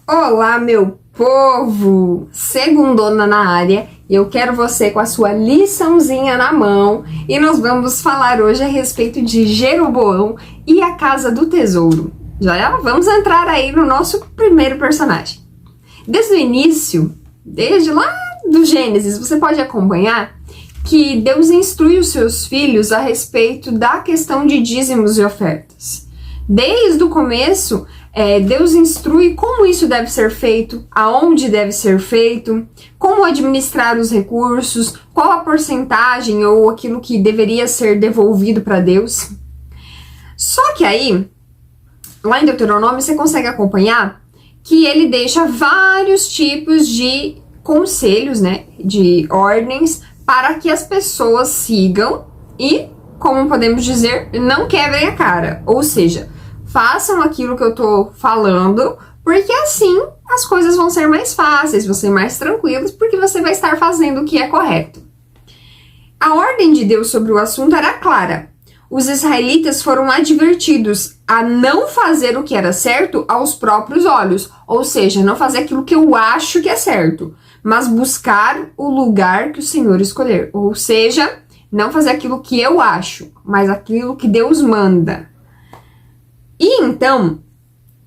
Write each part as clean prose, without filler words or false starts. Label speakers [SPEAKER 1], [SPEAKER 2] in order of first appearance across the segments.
[SPEAKER 1] Olá, meu povo! Segundona na área, e eu quero você com a sua liçãozinha na mão, e nós vamos falar hoje a respeito de Jeroboão e a Casa do Tesouro. Já vamos entrar aí no nosso primeiro personagem. Desde o início, desde lá do Gênesis, você pode acompanhar que Deus instrui os seus filhos a respeito da questão de dízimos e ofertas. Desde o começo, Deus instrui como isso deve ser feito, aonde deve ser feito, como administrar os recursos, qual a porcentagem ou aquilo que deveria ser devolvido para Deus. Só que aí, lá em Deuteronômio, você consegue acompanhar que ele deixa vários tipos de conselhos, de ordens, para que as pessoas sigam e, como podemos dizer, não quebrem a cara. Ou seja, façam aquilo que eu tô falando, porque assim as coisas vão ser mais fáceis, vão ser mais tranquilas, porque você vai estar fazendo o que é correto. A ordem de Deus sobre o assunto era clara. Os israelitas foram advertidos a não fazer o que era certo aos próprios olhos, ou seja, não fazer aquilo que eu acho que é certo, mas buscar o lugar que o Senhor escolher, ou seja, não fazer aquilo que eu acho, mas aquilo que Deus manda. E então,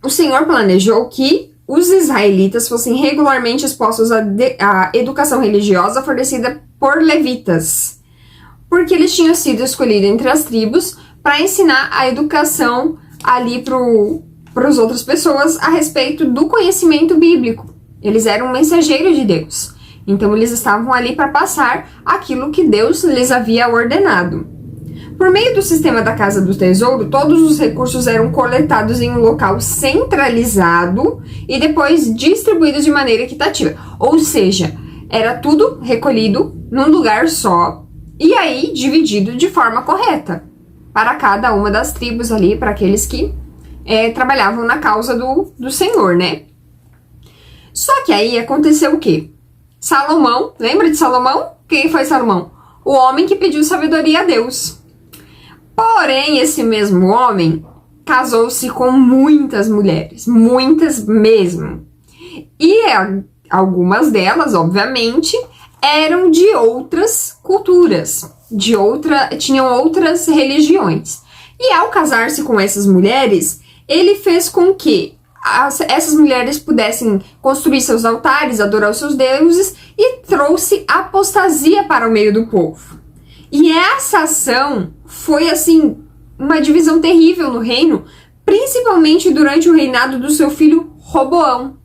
[SPEAKER 1] o Senhor planejou que os israelitas fossem regularmente expostos à educação religiosa fornecida por levitas, porque eles tinham sido escolhidos entre as tribos para ensinar a educação ali para as outras pessoas a respeito do conhecimento bíblico. Eles eram mensageiros de Deus, então eles estavam ali para passar aquilo que Deus lhes havia ordenado. Por meio do sistema da Casa do Tesouro, todos os recursos eram coletados em um local centralizado e depois distribuídos de maneira equitativa. Ou seja, era tudo recolhido num lugar só e aí dividido de forma correta para cada uma das tribos ali, para aqueles que trabalhavam na causa do Senhor, Só que aí aconteceu o quê? Salomão, lembra de Salomão? Quem foi Salomão? O homem que pediu sabedoria a Deus. Porém, esse mesmo homem casou-se com muitas mulheres, muitas mesmo. E algumas delas, obviamente, eram de outras culturas, tinham outras religiões. E ao casar-se com essas mulheres, ele fez com que essas mulheres pudessem construir seus altares, adorar os seus deuses e trouxe apostasia para o meio do povo. E essa ação foi, assim, uma divisão terrível no reino, principalmente durante o reinado do seu filho Roboão.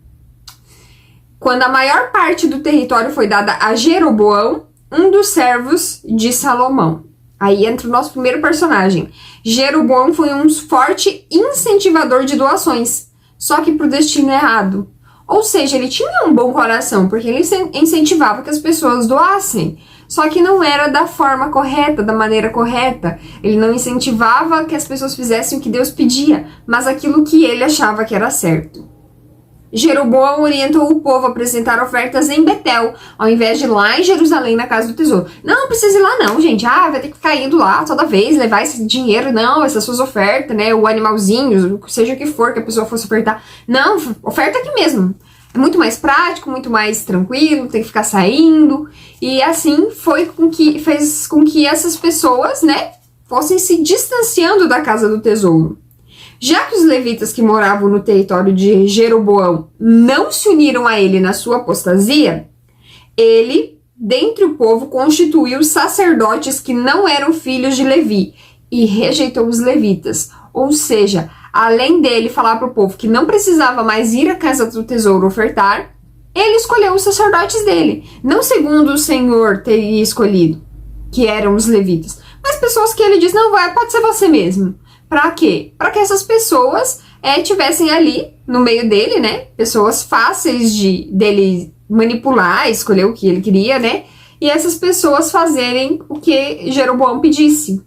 [SPEAKER 1] Quando a maior parte do território foi dada a Jeroboão, um dos servos de Salomão. Aí entra o nosso primeiro personagem. Jeroboão foi um forte incentivador de doações, só que pro destino errado. Ou seja, ele tinha um bom coração, porque ele incentivava que as pessoas doassem. Só que não era da forma correta, da maneira correta. Ele não incentivava que as pessoas fizessem o que Deus pedia, mas aquilo que ele achava que era certo. Jeroboão orientou o povo a apresentar ofertas em Betel, ao invés de ir lá em Jerusalém, na Casa do Tesouro. Não precisa ir lá não, gente. Vai ter que ficar indo lá toda vez, levar esse dinheiro. Não, essas suas ofertas, o animalzinho, seja o que for que a pessoa fosse ofertar. Não, oferta aqui mesmo. É muito mais prático, muito mais tranquilo, tem que ficar saindo. E assim fez com que essas pessoas, fossem se distanciando da Casa do Tesouro. Já que os levitas que moravam no território de Jeroboão não se uniram a ele na sua apostasia, ele, dentre o povo, constituiu sacerdotes que não eram filhos de Levi e rejeitou os levitas. Ou seja, além dele falar para o povo que não precisava mais ir à Casa do Tesouro ofertar, ele escolheu os sacerdotes dele, não segundo o Senhor teria escolhido, que eram os levitas, mas pessoas que ele diz, não, pode ser você mesmo. Para quê? Para que essas pessoas tivessem ali no meio dele, pessoas fáceis dele manipular, escolher o que ele queria, e essas pessoas fazerem o que Jeroboão pedisse.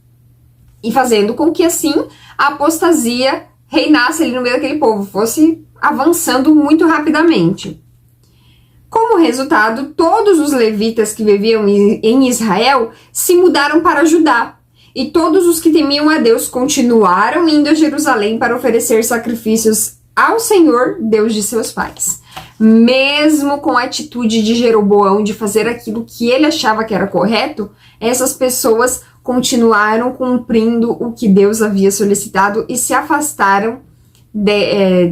[SPEAKER 1] E fazendo com que assim a apostasia reinasse ali no meio daquele povo, fosse avançando muito rapidamente. Como resultado, todos os levitas que viviam em Israel se mudaram para Judá. E todos os que temiam a Deus continuaram indo a Jerusalém para oferecer sacrifícios ao Senhor, Deus de seus pais. Mesmo com a atitude de Jeroboão de fazer aquilo que ele achava que era correto, essas pessoas continuaram cumprindo o que Deus havia solicitado e se afastaram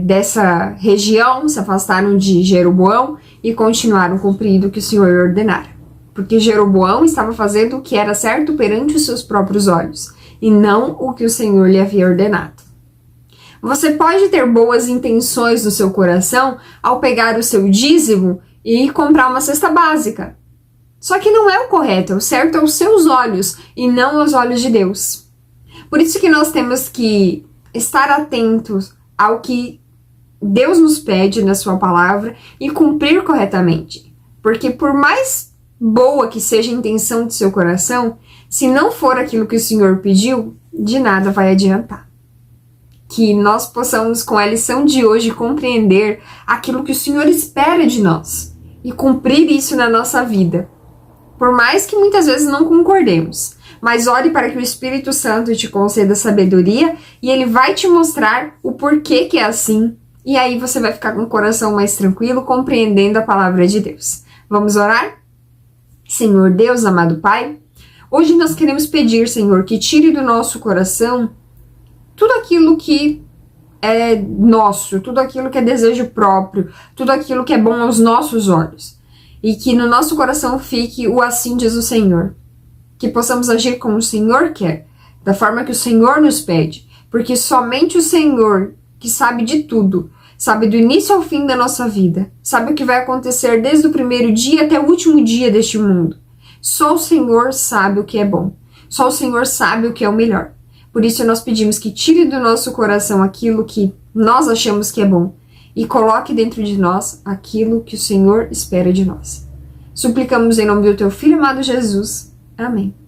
[SPEAKER 1] dessa região, se afastaram de Jeroboão e continuaram cumprindo o que o Senhor ordenara. Porque Jeroboão estava fazendo o que era certo perante os seus próprios olhos e não o que o Senhor lhe havia ordenado. Você pode ter boas intenções no seu coração ao pegar o seu dízimo e comprar uma cesta básica. Só que não é o correto, o certo é aos seus olhos e não aos olhos de Deus. Por isso que nós temos que estar atentos ao que Deus nos pede na sua palavra e cumprir corretamente. Porque por mais boa que seja a intenção de seu coração, se não for aquilo que o Senhor pediu, de nada vai adiantar. Que nós possamos, com a lição de hoje, compreender aquilo que o Senhor espera de nós e cumprir isso na nossa vida. Por mais que muitas vezes não concordemos, mas ore para que o Espírito Santo te conceda sabedoria e ele vai te mostrar o porquê que é assim. E aí você vai ficar com o coração mais tranquilo, compreendendo a palavra de Deus. Vamos orar? Senhor Deus, amado Pai, hoje nós queremos pedir, Senhor, que tire do nosso coração tudo aquilo que é nosso, tudo aquilo que é desejo próprio, tudo aquilo que é bom aos nossos olhos. E que no nosso coração fique o assim diz o Senhor. Que possamos agir como o Senhor quer, da forma que o Senhor nos pede. Porque somente o Senhor, que sabe de tudo, sabe do início ao fim da nossa vida, sabe o que vai acontecer desde o primeiro dia até o último dia deste mundo. Só o Senhor sabe o que é bom. Só o Senhor sabe o que é o melhor. Por isso nós pedimos que tire do nosso coração aquilo que nós achamos que é bom e coloque dentro de nós aquilo que o Senhor espera de nós. Suplicamos em nome do teu Filho amado Jesus. Amém.